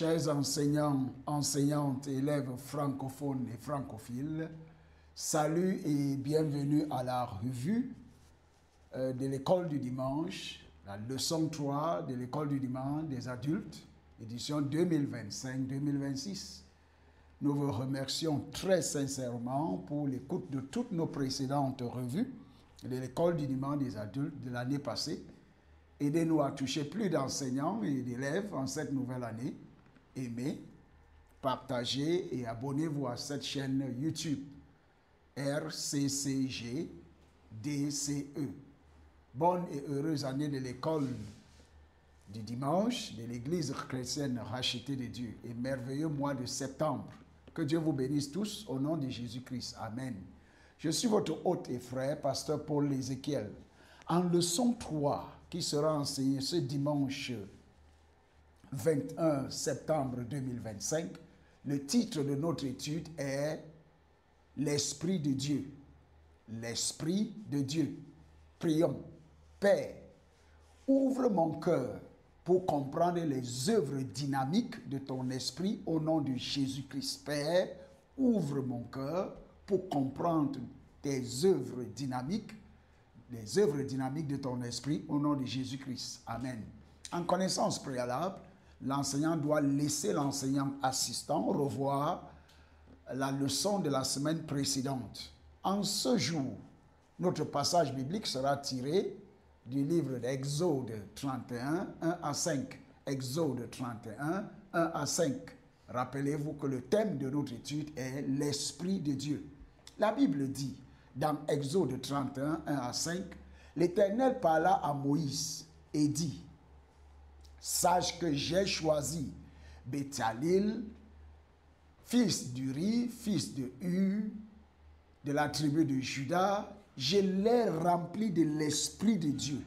Chers enseignants, enseignantes, élèves francophones et francophiles, salut et bienvenue à la revue de l'école du dimanche, la leçon 3 de l'école du dimanche des adultes, édition 2025-2026. Nous vous remercions très sincèrement pour l'écoute de toutes nos précédentes revues de l'école du dimanche des adultes de l'année passée. Aidez-nous à toucher plus d'enseignants et d'élèves en cette nouvelle année. Aimez, partagez et abonnez-vous à cette chaîne YouTube RCCG DCE. Bonne et heureuse année de l'école du dimanche de l'Église chrétienne rachetée de Dieu et merveilleux mois de septembre. Que Dieu vous bénisse tous au nom de Jésus-Christ. Amen. Je suis votre hôte et frère, pasteur Paul Ézéchiel. En leçon 3, qui sera enseignée ce dimanche 21 septembre 2025, le titre de notre étude est « L'Esprit de Dieu ». L'Esprit de Dieu. Prions. Père, ouvre mon cœur pour comprendre les œuvres dynamiques de ton esprit au nom de Jésus-Christ. Père, ouvre mon cœur pour comprendre tes œuvres dynamiques, les œuvres dynamiques de ton esprit au nom de Jésus-Christ. Amen. En connaissance préalable, l'enseignant doit laisser l'enseignant assistant revoir la leçon de la semaine précédente. En ce jour, notre passage biblique sera tiré du livre d'Exode 31, 1 à 5. Exode 31, 1 à 5. Rappelez-vous que le thème de notre étude est l'Esprit de Dieu. La Bible dit, dans Exode 31, 1 à 5, l'Éternel parla à Moïse et dit, « Sache que j'ai choisi Béthalil, fils d'Uri, fils de Hur, de la tribu de Juda, je l'ai rempli de l'Esprit de Dieu,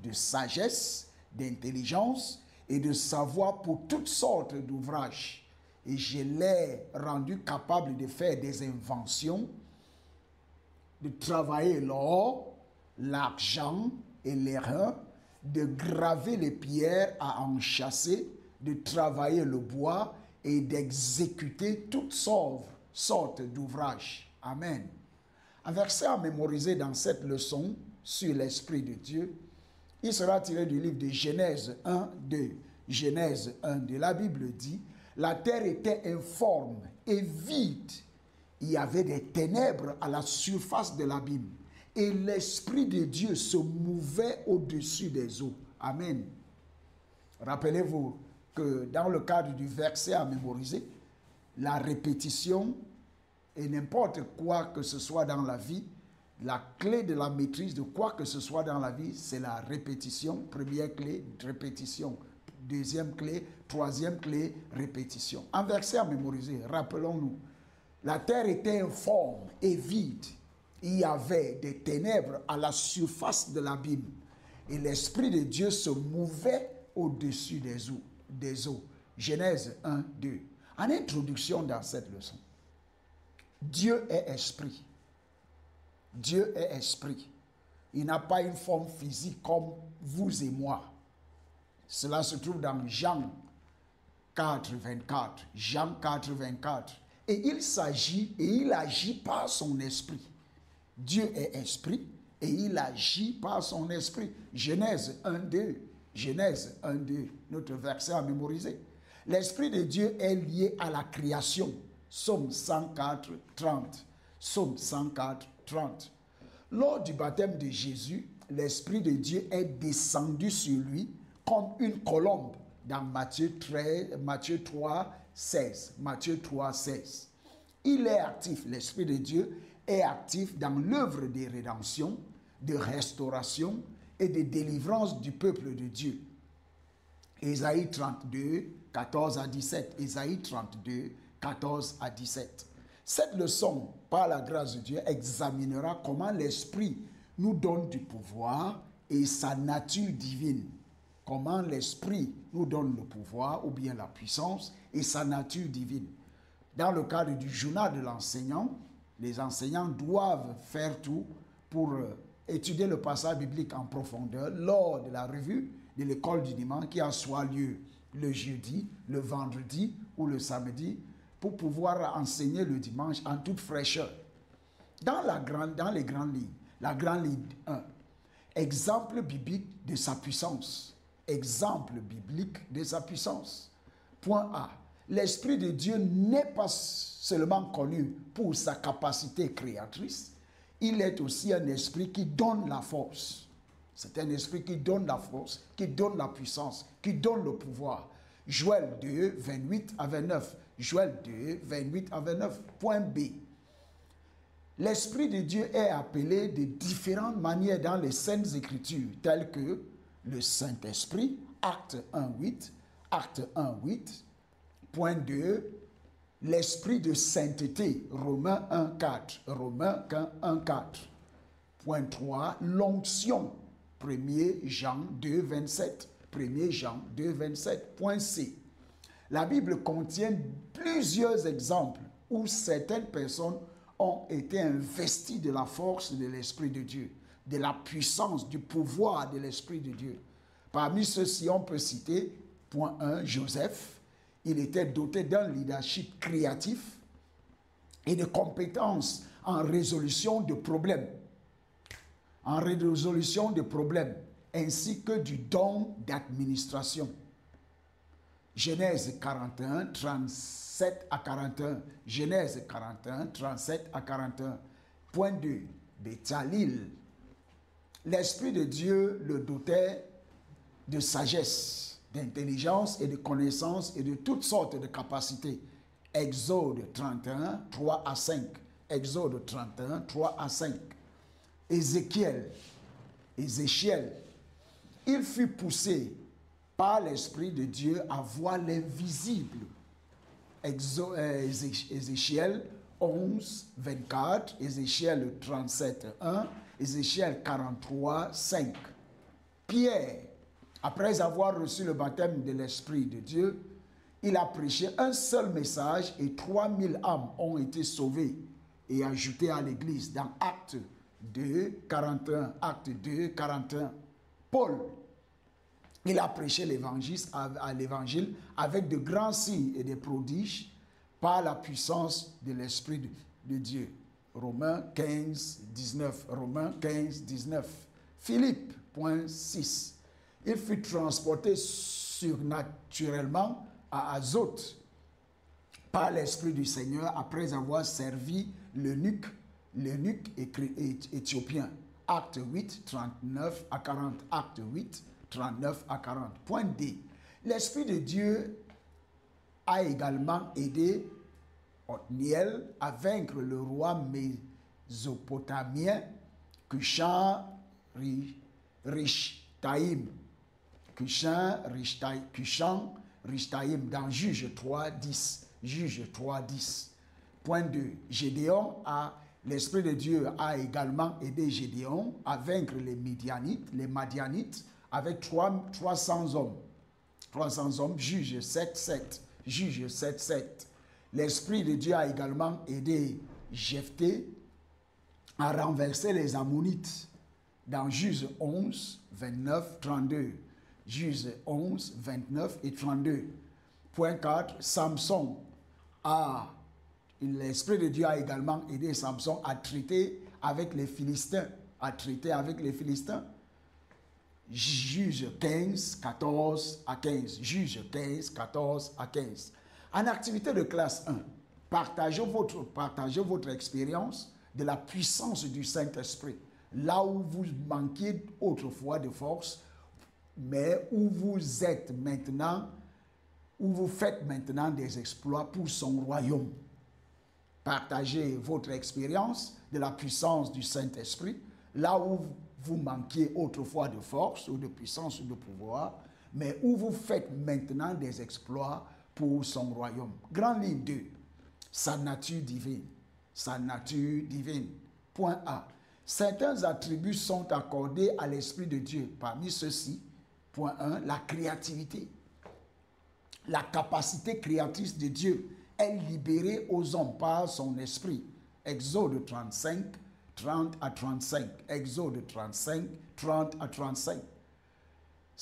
de sagesse, d'intelligence et de savoir pour toutes sortes d'ouvrages. Et je l'ai rendu capable de faire des inventions, de travailler l'or, l'argent et l'airain, de graver les pierres à enchâsser, de travailler le bois et d'exécuter toutes sortes d'ouvrages. » Amen. Un verset à mémoriser dans cette leçon sur l'Esprit de Dieu, il sera tiré du livre de Genèse 1, 2. Genèse 1, 2. La Bible dit, la terre était informe et vide. Il y avait des ténèbres à la surface de l'abîme. Et l'Esprit de Dieu se mouvait au-dessus des eaux. Amen. Rappelez-vous que dans le cadre du verset à mémoriser, la répétition et n'importe quoi que ce soit dans la vie, la clé de la maîtrise de quoi que ce soit dans la vie, c'est la répétition. Première clé, répétition. Deuxième clé, troisième clé, répétition. Un verset à mémoriser, rappelons-nous. La terre était informe et vide. Il y avait des ténèbres à la surface de l'abîme. Et l'Esprit de Dieu se mouvait au-dessus des eaux. Genèse 1, 2. En introduction dans cette leçon, Dieu est esprit. Dieu est esprit. Il n'a pas une forme physique comme vous et moi. Cela se trouve dans Jean 4, 24. Jean 4, 24. Et il s'agit et il agit par son esprit. Dieu est esprit et il agit par son esprit. Genèse 1, 2. Genèse 1, 2. Notre verset à mémoriser. L'Esprit de Dieu est lié à la création. Psaume 104, 30. Psaume 104, 30. Lors du baptême de Jésus, l'Esprit de Dieu est descendu sur lui comme une colombe dans Matthieu 3, 16. Matthieu 3, 16. Il est actif, l'Esprit de Dieu est actif dans l'œuvre de rédemption, de restauration et de délivrance du peuple de Dieu. Ésaïe 32, 14 à 17. Ésaïe 32, 14 à 17. Cette leçon, par la grâce de Dieu, examinera comment l'Esprit nous donne du pouvoir et sa nature divine. Comment l'Esprit nous donne le pouvoir ou bien la puissance et sa nature divine. Dans le cadre du journal de l'enseignant, les enseignants doivent faire tout pour étudier le passage biblique en profondeur lors de la revue de l'école du dimanche qui a soit lieu le jeudi, le vendredi ou le samedi pour pouvoir enseigner le dimanche en toute fraîcheur. Dans les grandes lignes, la grande ligne 1, exemple biblique de sa puissance. Exemple biblique de sa puissance. Point A. L'Esprit de Dieu n'est pas seulement connu pour sa capacité créatrice, il est aussi un esprit qui donne la force. C'est un esprit qui donne la force, qui donne la puissance, qui donne le pouvoir. Joël 2, 28 à 29. Joël 2, 28 à 29. Point B. L'Esprit de Dieu est appelé de différentes manières dans les Saintes Écritures, telles que le Saint-Esprit, Acte 1, 8, Acte 1, 8. Point 2, l'Esprit de sainteté, Romains 1, 4, Romains 1, 4. Point 3, l'onction, 1er Jean 2, 27, 1er Jean 2, 27. Point C, la Bible contient plusieurs exemples où certaines personnes ont été investis de la force de l'Esprit de Dieu, de la puissance, du pouvoir de l'Esprit de Dieu. Parmi ceux-ci, on peut citer, point 1, Joseph. Il était doté d'un leadership créatif et de compétences en résolution de problèmes. En résolution de problèmes, ainsi que du don d'administration. Genèse 41, 37 à 41. Genèse 41, 37 à 41. Point 2. Béthalil. L'Esprit de Dieu le dotait de sagesse, d'intelligence et de connaissance et de toutes sortes de capacités. Exode 31, 3 à 5. Exode 31, 3 à 5. Ézéchiel. Il fut poussé par l'Esprit de Dieu à voir l'invisible. Ézéchiel 11, 24, Ézéchiel 37, 1, Ézéchiel 43, 5. Pierre, après avoir reçu le baptême de l'Esprit de Dieu, il a prêché un seul message et 3000 âmes ont été sauvées et ajoutées à l'Église dans Acte 2, 41. Acte 2, 41. Paul, il a prêché l'évangile avec de grands signes et des prodiges par la puissance de l'Esprit de Dieu. Romains 15, 19. Romains 15, 19. Philippe, point 6. Il fut transporté surnaturellement à Azote par l'Esprit du Seigneur après avoir servi l'eunuque éthiopien. Acte 8, 39 à 40. Acte 8, 39 à 40. Point D. L'Esprit de Dieu a également aidé Othniel à vaincre le roi mésopotamien Cushan-Rishathaïm. Cushan-Rishathaïm dans Juge 3, 10. Juge 3, 10. Point 2. L'Esprit de Dieu a également aidé Gédéon à vaincre les Madianites avec 300 hommes. 300 hommes, Juge 7, 7. Juge 7, 7. L'Esprit de Dieu a également aidé Jephthé à renverser les Ammonites dans Juge 11, 29, 32. Juge 11, 29 et 32. Point 4. Samson l'Esprit de Dieu a également aidé Samson à traiter avec les Philistins. Juge 15, 14 à 15. Juge 15, 14 à 15. En activité de classe 1, partagez votre expérience de la puissance du Saint-Esprit. Là où vous manquiez autrefois de force, mais où vous êtes maintenant, où vous faites maintenant des exploits pour son royaume. Partagez votre expérience de la puissance du Saint-Esprit, là où vous manquiez autrefois de force ou de puissance ou de pouvoir, mais où vous faites maintenant des exploits pour son royaume. Grande ligne 2, sa nature divine. Sa nature divine. Point A. Certains attributs sont accordés à l'Esprit de Dieu. Parmi ceux-ci, point 1, la créativité. La capacité créatrice de Dieu est libérée aux hommes par son esprit. Exode 35, 30 à 35. Exode 35, 30 à 35.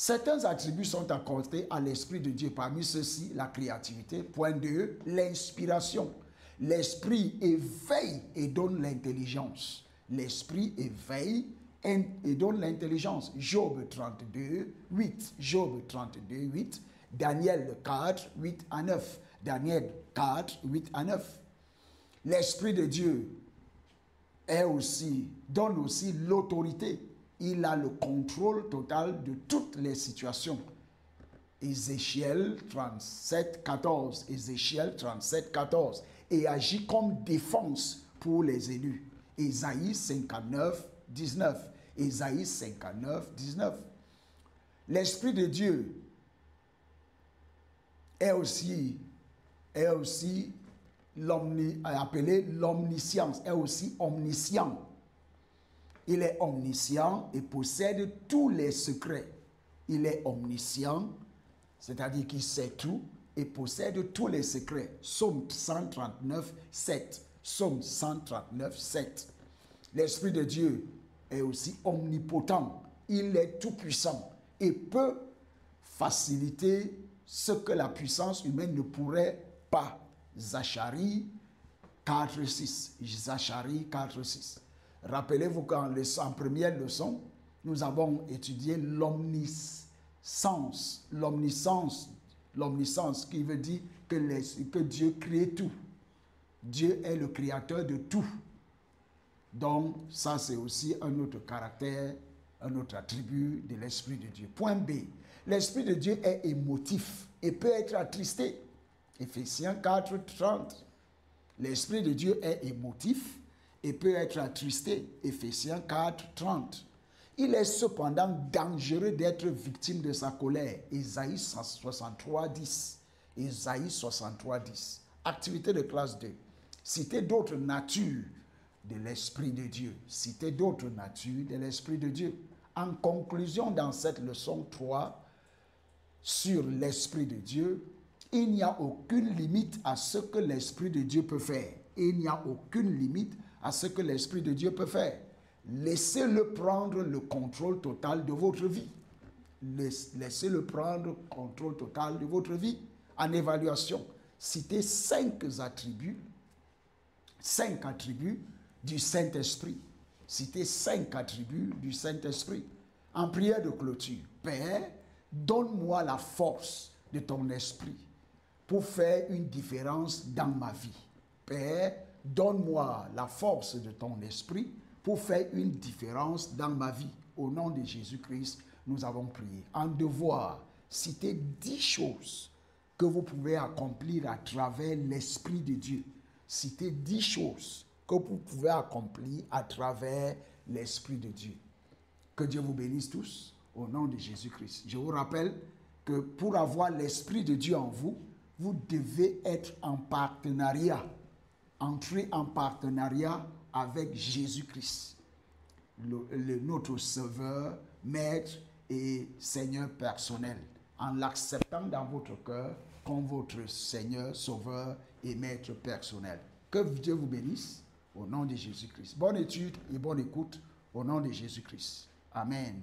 Certains attributs sont accordés à l'Esprit de Dieu. Parmi ceux-ci, la créativité. Point 2, l'inspiration. L'Esprit éveille et donne l'intelligence. L'Esprit éveille et donne l'intelligence. Job 32, 8. Job 32, 8. Daniel 4, 8 à 9. Daniel 4, 8 à 9. L'Esprit de Dieu donne aussi l'autorité. Il a le contrôle total de toutes les situations. Ézéchiel 37, 14. Ézéchiel 37, 14. Et agit comme défense pour les élus. Ésaïe 59, 19. Ésaïe 59, 19. L'Esprit de Dieu est aussi appelé l'omniscience, est aussi omniscient. Il est omniscient et possède tous les secrets. Il est omniscient, c'est-à-dire qu'il sait tout et possède tous les secrets. Psaume 139, 7. Psaume 139, 7. L'Esprit de Dieu est aussi omnipotent. Il est tout-puissant et peut faciliter ce que la puissance humaine ne pourrait pas. Zacharie 4, 6. Zacharie 4, 6. Rappelez-vous qu'en première leçon, nous avons étudié l'omniscience. L'omniscience qui veut dire que Dieu crée tout. Dieu est le créateur de tout. Donc, ça c'est aussi un autre caractère, un autre attribut de l'Esprit de Dieu. Point B. L'Esprit de Dieu est émotif et peut être attristé. Éphésiens 4, 30. L'Esprit de Dieu est émotif et peut être attristé. Éphésiens 4, 30. Il est cependant dangereux d'être victime de sa colère. Ésaïe 63, 10. Ésaïe 63, 10. Activité de classe 2. Citer d'autres natures de l'Esprit de Dieu. Citer d'autres natures de l'Esprit de Dieu. En conclusion, dans cette leçon 3 sur l'Esprit de Dieu, il n'y a aucune limite à ce que l'Esprit de Dieu peut faire. Il n'y a aucune limite à ce que l'Esprit de Dieu peut faire. Laissez-le prendre le contrôle total de votre vie. Laissez-le prendre le contrôle total de votre vie. En évaluation, citez 5 attributs du Saint-Esprit. Citez 5 attributs du Saint-Esprit. En prière de clôture, Père, donne-moi la force de ton esprit pour faire une différence dans ma vie. Père, donne-moi la force de ton esprit pour faire une différence dans ma vie. Au nom de Jésus-Christ, nous avons prié. En devoir, citez 10 choses que vous pouvez accomplir à travers l'Esprit de Dieu. Citez 10 choses que vous pouvez accomplir à travers l'Esprit de Dieu. Que Dieu vous bénisse tous, au nom de Jésus-Christ. Je vous rappelle que pour avoir l'Esprit de Dieu en vous, vous devez être en partenariat, entrer en partenariat avec Jésus-Christ, notre Sauveur, Maître et Seigneur personnel, en l'acceptant dans votre cœur comme votre Seigneur, Sauveur et Maître personnel. Que Dieu vous bénisse au nom de Jésus-Christ. Bonne étude et bonne écoute au nom de Jésus-Christ. Amen.